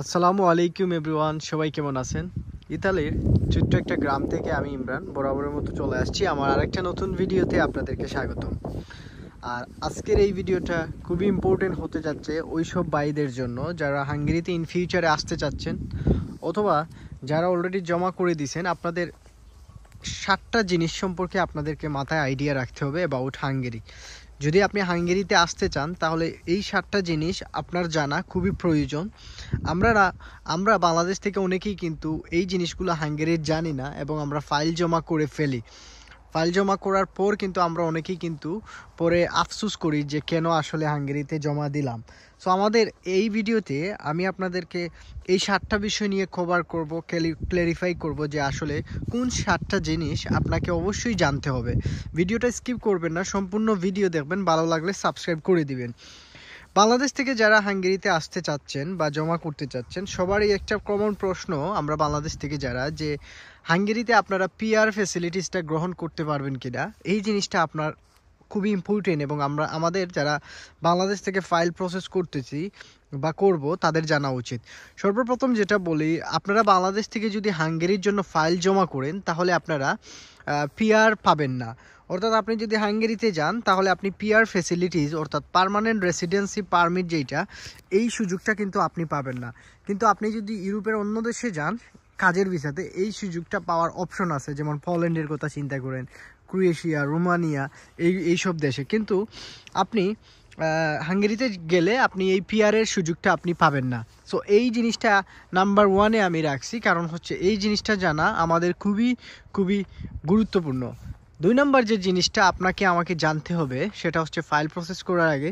আসসালামু আলাইকুম এভরিওয়ান, সবাই কেমন আছেন? ইতালির ছোট্ট একটা গ্রাম থেকে আমি ইমরান বরাবরের মতো চলে আসছি আমার আরেকটা নতুন ভিডিওতে আপনাদেরকে স্বাগতম। আর আজকের এই ভিডিওটা খুবই ইম্পর্টেন্ট হতে যাচ্ছে ওই সব ভাইদের জন্য যারা হাঙ্গেরিতে ইন ফিউচারে আসতে চাচ্ছেন, অথবা যারা অলরেডি জমা করে দিয়েছেন। আপনাদের 7টা জিনিস সম্পর্কে আপনাদেরকে মাথায় আইডিয়া রাখতে হবে অ্যাবাউট হাঙ্গেরি। যদি আপনি হাঙ্গেরিতে আসতে চান তাহলে এই 7টা জিনিস আপনার জানা খুবই প্রয়োজন। আমরা বাংলাদেশ থেকে অনেকেই কিন্তু এই জিনিসগুলো হাঙ্গেরির জানি না এবং আমরা ফাইল জমা করে ফেলি। ফাইল জমা করার পর কিন্তু আমরা অনেকেই কিন্তু পরে আফসোস করি যে কেন আসলে হাঙ্গেরিতে জমা দিলাম। সো আমাদের এই ভিডিওতে আমি আপনাদেরকে এই 7টা বিষয় নিয়ে কভার করব, ক্ল্যারিফাই করব যে আসলে কোন 7টা জিনিস আপনাকে অবশ্যই জানতে হবে। ভিডিওটা স্কিপ করবেন না, সম্পূর্ণ ভিডিও দেখবেন, ভালো লাগলে সাবস্ক্রাইব করে দিবেন। বাংলাদেশ থেকে যারা হাঙ্গেরিতে আসতে চাচ্ছেন বা জমা করতে চাচ্ছেন, সবারই একটা কমন প্রশ্ন আমরা বাংলাদেশ থেকে যারা, যে হাঙ্গেরিতে আপনারা পিআর ফ্যাসিলিটিসটা গ্রহণ করতে পারবেন কিনা। এই জিনিসটা আপনার খুবই ইম্পর্টেন্ট এবং আমাদের যারা বাংলাদেশ থেকে ফাইল প্রসেস করতেছি বা করব তাদের জানা উচিত। সর্বপ্রথম যেটা বলি, আপনারা বাংলাদেশ থেকে যদি হাঙ্গেরির জন্য ফাইল জমা করেন তাহলে আপনারা পিআর পাবেন না। অর্থাৎ আপনি যদি হাঙ্গেরিতে যান তাহলে আপনি পিআর ফ্যাসিলিটিস অর্থাৎ পার্মানেন্ট রেসিডেন্সি পারমিট যেটা, এই সুযোগটা কিন্তু আপনি পাবেন না। কিন্তু আপনি যদি ইউরোপের অন্য দেশে যান কাজের ভিসাতে, এই সুযোগটা পাওয়ার অপশন আছে। যেমন পোল্যান্ডের কথা চিন্তা করেন, ক্রোয়েশিয়া, রোমানিয়া, এইসব দেশে। কিন্তু আপনি হাঙ্গেরিতে গেলে আপনি এই পিআরের সুযোগটা আপনি পাবেন না। সো এই জিনিসটা নাম্বার 1-এ আমি রাখছি, কারণ হচ্ছে এই জিনিসটা জানা আমাদের খুবই খুবই গুরুত্বপূর্ণ। 2 নম্বর যে জিনিসটা আমাকে জানতে হবে সেটা হচ্ছে, ফাইল প্রসেস করার আগে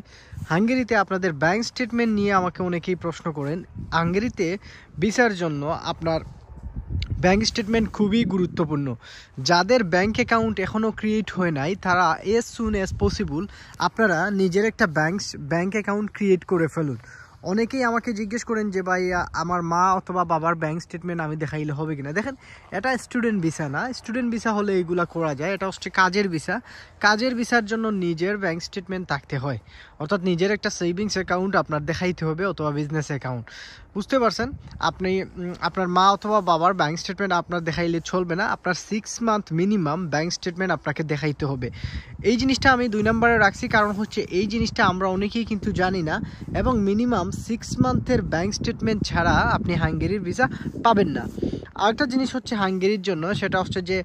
হাঙ্গেরিতে আপনাদের ব্যাংক স্টেটমেন্ট নিয়ে আমাকে অনেকেই প্রশ্ন করেন। হাঙ্গেরিতে ভিসার জন্য আপনার ব্যাংক স্টেটমেন্ট খুবই গুরুত্বপূর্ণ। যাদের ব্যাংক অ্যাকাউন্ট এখনও ক্রিয়েট হয় নাই তারা এজ সুন অ্যাজ পসিবল আপনারা নিজের একটা ব্যাংক অ্যাকাউন্ট ক্রিয়েট করে ফেলুন। অনেকেই আমাকে জিজ্ঞেস করেন যে ভাই, আমার মা অথবা বাবার ব্যাংক স্টেটমেন্ট আমি দেখাইলে হবে কিনা। দেখেন, এটা স্টুডেন্ট ভিসা না। স্টুডেন্ট ভিসা হলে এগুলা করা যায়, এটা হচ্ছে কাজের ভিসা। কাজের ভিসার জন্য নিজের ব্যাংক স্টেটমেন্ট থাকতে হয়, অর্থাৎ নিজের একটা সেভিংস অ্যাকাউন্ট আপনার দেখাইতে হবে অথবা বিজনেস অ্যাকাউন্ট। বুঝতে পারছেন? আপনি আপনার মা অথবা বাবার ব্যাংক স্টেটমেন্ট আপনার দেখাইলে চলবে না, আপনার 6 মান্থ মিনিমাম ব্যাংক স্টেটমেন্ট আপনাকে দেখাইতে হবে। এই জিনিসটা আমি 2 নম্বরে রাখছি, কারণ হচ্ছে এই জিনিসটা আমরা অনেকেই কিন্তু জানি না এবং মিনিমাম 6 মান্থের ব্যাংক স্টেটমেন্ট ছাড়া আপনি হাঙ্গেরির ভিসা পাবেন না। আরেকটা জিনিস হচ্ছে হাঙ্গেরির জন্য, সেটা হচ্ছে যে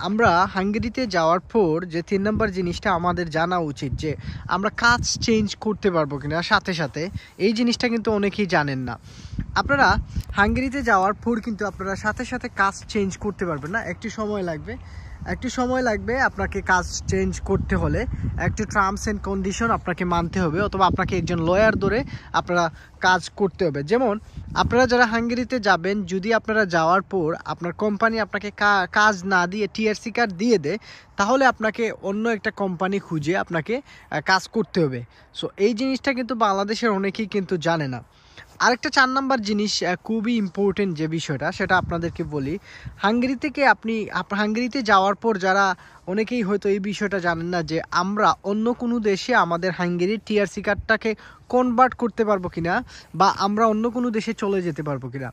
আমরা হাঙ্গেরিতে যাওয়ার পর যে 3 নম্বর জিনিসটা আমাদের জানা উচিত, যে আমরা কাজ চেঞ্জ করতে পারবো কিনা সাথে সাথে। এই জিনিসটা কিন্তু অনেকেই জানেন না। আপনারা হাঙ্গেরিতে যাওয়ার পর কিন্তু আপনারা সাথে সাথে কাজ চেঞ্জ করতে পারবেন না, একটু সময় লাগবে। আপনাকে কাজ চেঞ্জ করতে হলে একটু টার্মস অ্যান্ড কন্ডিশন আপনাকে মানতে হবে, অথবা আপনাকে একজন লয়ার ধরে আপনারা কাজ করতে হবে। যেমন আপনারা যারা হাঙ্গেরিতে যাবেন, যদি আপনারা যাওয়ার পর আপনার কোম্পানি আপনাকে কাজ না দিয়ে টিআরসি কার্ড দিয়ে দেয়, তাহলে আপনাকে অন্য একটা কোম্পানি খুঁজে আপনাকে কাজ করতে হবে। সো এই জিনিসটা কিন্তু বাংলাদেশের অনেকেই কিন্তু জানে না। আরেকটা 4 নম্বর জিনিস খুবই ইম্পর্টেন্ট যে বিষয়টা, সেটা আপনাদেরকে বলি। হাঙ্গেরি থেকে হাঙ্গেরিতে যাওয়ার পর যারা অনেকেই হয়তো এই বিষয়টা জানেন না, যে আমরা অন্য কোনো দেশে আমাদের হাঙ্গেরির টিআরসি কার্ডটাকে কনভার্ট করতে পারবো কিনা, বা আমরা অন্য কোনো দেশে চলে যেতে পারবো কিনা।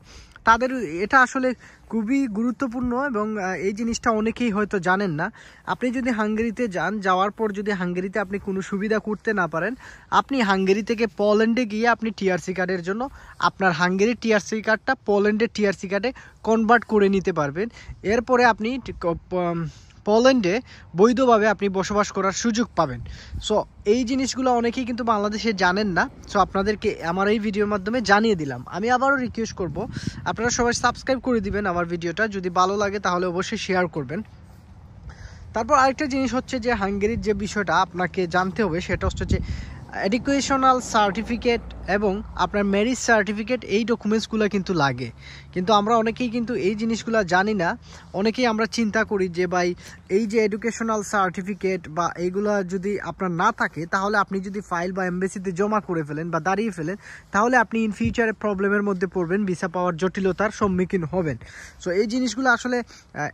তাদের এটা আসলে খুবই গুরুত্বপূর্ণ এবং এই জিনিসটা অনেকেই হয়তো জানেন না। আপনি যদি হাঙ্গেরিতে যাওয়ার পর যদি হাঙ্গেরিতে আপনি কোনো সুবিধা করতে না পারেন, আপনি হাঙ্গেরি থেকে পোল্যান্ডে গিয়ে আপনি টিআরসি কার্ডের জন্য আপনার হাঙ্গেরির টিআরসি কার্ডটা পোল্যান্ডের টিআরসি কার্ডে কনভার্ট করে নিতে পারবেন। এরপরে আপনি পোল্যান্ডে বৈধভাবে আপনি বসবাস করার সুযোগ পাবেন। সো এই জিনিসগুলো অনেকেই কিন্তু বাংলাদেশে জানেন না। সো আপনাদেরকে আমার এই ভিডিওর মাধ্যমে জানিয়ে দিলাম। আমি আবারও রিকোয়েস্ট করব, আপনারা সবাই সাবস্ক্রাইব করে দিবেন আমার ভিডিওটা, যদি ভালো লাগে তাহলে অবশ্যই শেয়ার করবেন। তারপর আরেকটা জিনিস হচ্ছে যে হাঙ্গেরির যে বিষয়টা আপনাকে জানতে হবে, সেটা হচ্ছে যে এডুকেশনাল সার্টিফিকেট এবং আপনার ম্যারেজ সার্টিফিকেট, এই ডকুমেন্টসগুলো কিন্তু লাগে। কিন্তু আমরা অনেকেই কিন্তু এই জিনিসগুলো জানি না। অনেকেই আমরা চিন্তা করি যে ভাই, এই যে এডুকেশনাল সার্টিফিকেট বা এইগুলো যদি আপনার না থাকে, তাহলে আপনি যদি ফাইল বা এমবেসিতে জমা করে ফেলেন বা দাঁড়িয়ে ফেলেন, তাহলে আপনি ইন ফিউচারে প্রবলেমের মধ্যে পড়বেন, ভিসা পাওয়ার জটিলতার সম্মুখীন হবেন। সো এই জিনিসগুলো আসলে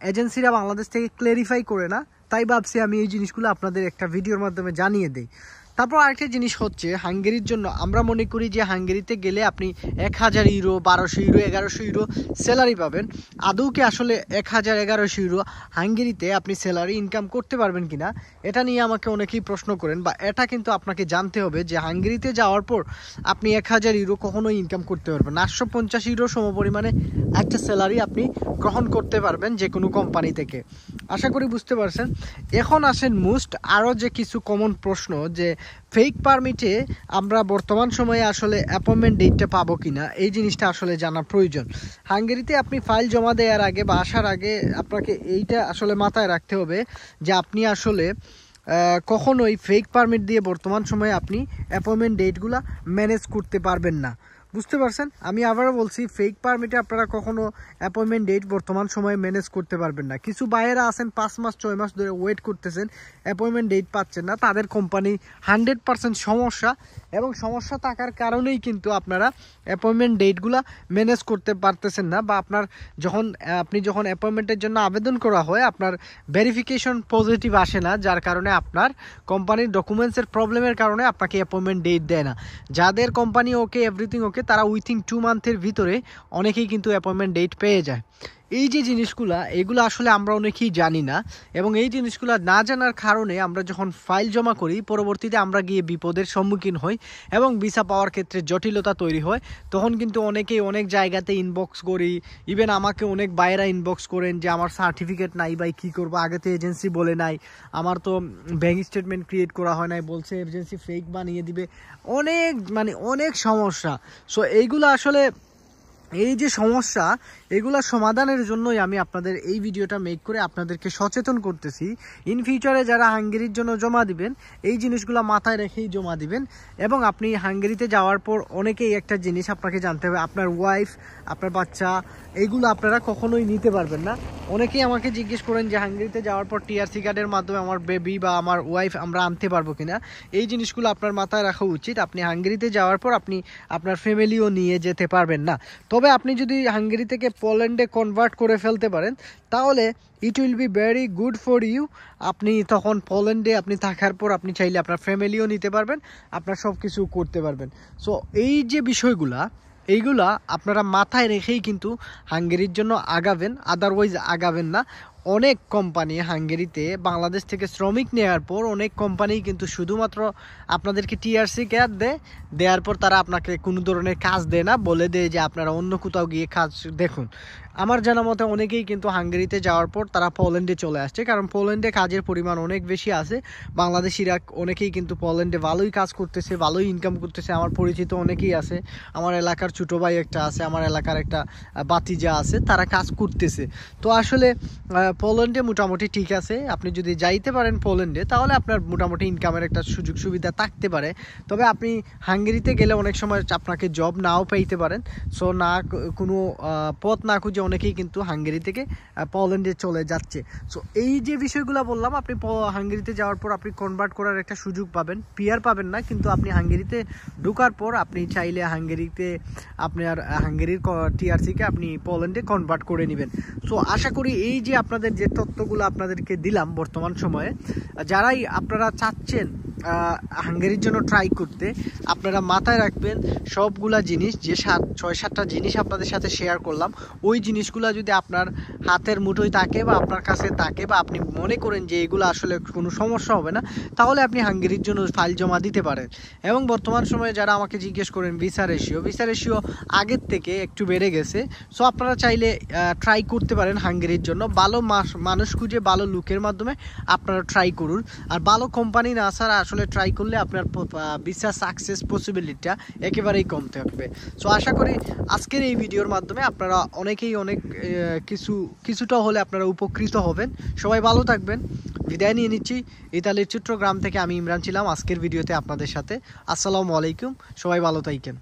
এজেন্সিরা বাংলাদেশ থেকে ক্লেরিফাই করে না, তাই ভাবছি আমি এই জিনিসগুলো আপনাদের একটা ভিডিওর মাধ্যমে জানিয়ে দিই। তারপর আরেকটা জিনিস হচ্ছে হাঙ্গেরির জন্য আমরা মনে করি যে হাঙ্গেরিতে গেলে আপনি 1000 ইউরো, 1200 ইউরো, 1100 ইউরো স্যালারি পাবেন। আদৌ কি আসলে 1000, 1100 ইউরো হাঙ্গেরিতে আপনি স্যালারি ইনকাম করতে পারবেন কিনা, এটা নিয়ে আমাকে অনেকেই প্রশ্ন করেন। বা এটা কিন্তু আপনাকে জানতে হবে যে হাঙ্গেরিতে যাওয়ার পর আপনি 1000 ইউরো কখনোই ইনকাম করতে পারবেন না। 850 ইউরো সমপরিমাণে একটা স্যালারি আপনি গ্রহণ করতে পারবেন যে কোনো কোম্পানি থেকে। আশা করি বুঝতে পারছেন। এখন আসেন মোস্ট আরও যে কিছু কমন প্রশ্ন, যে ফেক পারমিটে আমরা বর্তমান সময়ে আসলে অ্যাপয়েন্টমেন্ট ডেটটা পাবো কিনা, এই জিনিসটা আসলে জানা প্রয়োজন। হাঙ্গেরিতে আপনি ফাইল জমা দেওয়ার আগে বা আসার আগে আপনাকে এইটা আসলে মাথায় রাখতে হবে যে আপনি আসলে কখনোই ফেক পারমিট দিয়ে বর্তমান সময়ে আপনি অ্যাপয়েন্টমেন্ট ডেটগুলো ম্যানেজ করতে পারবেন না। বুঝতে পারছেন? আমি আবারও বলছি, ফেক পারমিটে আপনারা কখনো অ্যাপয়েন্টমেন্ট ডেট বর্তমান সময়ে ম্যানেজ করতে পারবেন না। কিছু বাইরেরা আছেন 5 মাস 6 মাস ধরে ওয়েট করতেছেন, অ্যাপয়েন্টমেন্ট ডেট পাচ্ছেন না, তাদের কোম্পানি 100% সমস্যা, এবং সমস্যা থাকার কারণেই কিন্তু আপনারা অ্যাপয়েন্টমেন্ট ডেটগুলো ম্যানেজ করতে পারতেছেন না। বা আপনি যখন অ্যাপয়েন্টমেন্টের জন্য আবেদন করা হয় আপনার ভেরিফিকেশন পজিটিভ আসে না, যার কারণে আপনার কোম্পানির ডকুমেন্টসের প্রবলেমের কারণে আপনাকে অ্যাপয়েন্টমেন্ট ডেট দেয় না। যাদের কোম্পানি ওকে, এভরিথিং ওকে, তারা উইথিন 2 মান্থের ভিতরে অনেকেই কিন্তু অ্যাপয়েন্টমেন্ট ডেট পেয়ে যায়। এই যে জিনিসগুলা, এগুলো আসলে আমরা অনেকেই জানি না, এবং এই জিনিসগুলো না জানার কারণে আমরা যখন ফাইল জমা করি পরবর্তীতে আমরা গিয়ে বিপদের সম্মুখীন হই এবং ভিসা পাওয়ার ক্ষেত্রে জটিলতা তৈরি হয়। তখন কিন্তু অনেকেই অনেক জায়গাতে ইনবক্স করি, ইভেন আমাকে অনেক বাইরা ইনবক্স করেন যে আমার সার্টিফিকেট নাই ভাই, কী করবো, আগে তো এজেন্সি বলে নাই, আমার তো ব্যাঙ্ক স্টেটমেন্ট ক্রিয়েট করা হয় নাই, বলছে এজেন্সি ফেক বানিয়ে দিবে, অনেক সমস্যা। সো এইগুলো আসলে, এই যে সমস্যা, এগুলোর সমাধানের জন্যই আমি আপনাদের এই ভিডিওটা মেক করে আপনাদেরকে সচেতন করতেছি। ইন ফিউচারে যারা হাঙ্গেরির জন্য জমা দিবেন, এই জিনিসগুলো মাথায় রেখেই জমা দিবেন। এবং আপনি হাঙ্গেরিতে যাওয়ার পর অনেকেই একটা জিনিস আপনাকে জানতে হবে, আপনার ওয়াইফ, আপনার বাচ্চা, এইগুলো আপনারা কখনোই নিতে পারবেন না। অনেকেই আমাকে জিজ্ঞেস করেন যে হাঙ্গেরিতে যাওয়ার পর টিআরসি কার্ডের মাধ্যমে আমার বেবি বা আমার ওয়াইফ আমরা আনতে পারবো কিনা। এই জিনিসগুলো আপনার মাথায় রাখা উচিত। আপনি হাঙ্গেরিতে যাওয়ার পর আপনি আপনার ফ্যামিলিও নিয়ে যেতে পারবেন না। তবে আপনি যদি হাঙ্গেরি থেকে পোল্যান্ডে কনভার্ট করে ফেলতে পারেন, তাহলে it will be very good for you. আপনি তখন পোল্যান্ডে আপনি থাকার পর আপনি চাইলে আপনার ফ্যামিলিও নিতে পারবেন, আপনার সব কিছু করতে পারবেন। সো এই যে বিষয়গুলা, এইগুলা আপনারা মাথায় রেখেই কিন্তু হাঙ্গেরির জন্য আগাবেন, আদারওয়াইজ আগাবেন না। অনেক কোম্পানি হাঙ্গেরিতে বাংলাদেশ থেকে শ্রমিক নেওয়ার পর অনেক কোম্পানি কিন্তু শুধুমাত্র আপনাদেরকে টিআরসি কার্ড দেওয়ার পর তারা আপনাকে কোনো ধরনের কাজ দেয় না, বলে দেয় যে আপনারা অন্য কোথাও গিয়ে কাজ দেখুন। আমার জানা মতে অনেকেই কিন্তু হাঙ্গেরিতে যাওয়ার পর তারা পোল্যান্ডে চলে আসছে, কারণ পোল্যান্ডে কাজের পরিমাণ অনেক বেশি আছে। বাংলাদেশিরা অনেকেই কিন্তু পোল্যান্ডে ভালোই কাজ করতেছে, ভালোই ইনকাম করতেছে। আমার পরিচিত অনেকেই আছে, আমার এলাকার ছোটো ভাই একটা আছে, আমার এলাকার একটা বাতিজা আছে, তারা কাজ করতেছে। তো আসলে পোল্যান্ডে মোটামুটি ঠিক আছে। আপনি যদি যাইতে পারেন পোল্যান্ডে, তাহলে আপনার মোটামুটি ইনকামের একটা সুযোগ সুবিধা থাকতে পারে। তবে আপনি হাঙ্গেরিতে গেলে অনেক সময় আপনাকে জব নাও পাইতে পারেন। সো না, কোনো পথ না খুঁজে অনেকেই কিন্তু হাঙ্গেরি থেকে পোল্যান্ডে চলে যাচ্ছে। সো এই যে বিষয়গুলো বললাম, আপনি হাঙ্গেরিতে যাওয়ার পর আপনি কনভার্ট করার একটা সুযোগ পাবেন, পিআর পাবেন না, কিন্তু আপনি হাঙ্গেরিতে ঢোকার পর আপনি চাইলে হাঙ্গেরিতে আপনার হাঙ্গেরির টিআরসিকে আপনি পোল্যান্ডে কনভার্ট করে নেবেন। সো আশা করি এই যে আপনাদের যে তথ্যগুলো আপনাদেরকে দিলাম বর্তমান সময়ে, যারাই আপনারা চাচ্ছেন হাঙ্গেরির জন্য ট্রাই করতে, আপনারা মাথায় রাখবেন সবগুলা জিনিস, যে 6-7টা জিনিস আপনাদের সাথে শেয়ার করলাম, ওই জিনিসগুলো যদি আপনার হাতের মুঠোয় থাকে বা আপনার কাছে থাকে, বা আপনি মনে করেন যে এগুলো আসলে কোনো সমস্যা হবে না, তাহলে আপনি হাঙ্গেরির জন্য ফাইল জমা দিতে পারেন। এবং বর্তমান সময়ে যারা আমাকে জিজ্ঞেস করেন ভিসা রেশিও আগের থেকে একটু বেড়ে গেছে। সো আপনারা চাইলে ট্রাই করতে পারেন হাঙ্গেরির জন্য। ভালো মানুষ খুঁজে ভালো লুকের মাধ্যমে আপনারা ট্রাই করুন। আর ভালো কোম্পানি না ছাড়া আসলে ট্রাই করলে আপনার ভিসা সাকসেস পসিবিলিটিটা একেবারেই কম থাকবে। সো আশা করি আজকের এই ভিডিওর মাধ্যমে আপনারা অনেকেই কিছুটা হলে আপনারা উপকৃত হবেন। সবাই ভালো থাকবেন, বিদায় নিয়ে নিচ্ছি। ইতালির চট্টগ্রাম থেকে আমি ইমরান ছিলাম আজকের ভিডিওতে আপনাদের সাথে। আসসালামু আলাইকুম, সবাই ভালো থাকেন।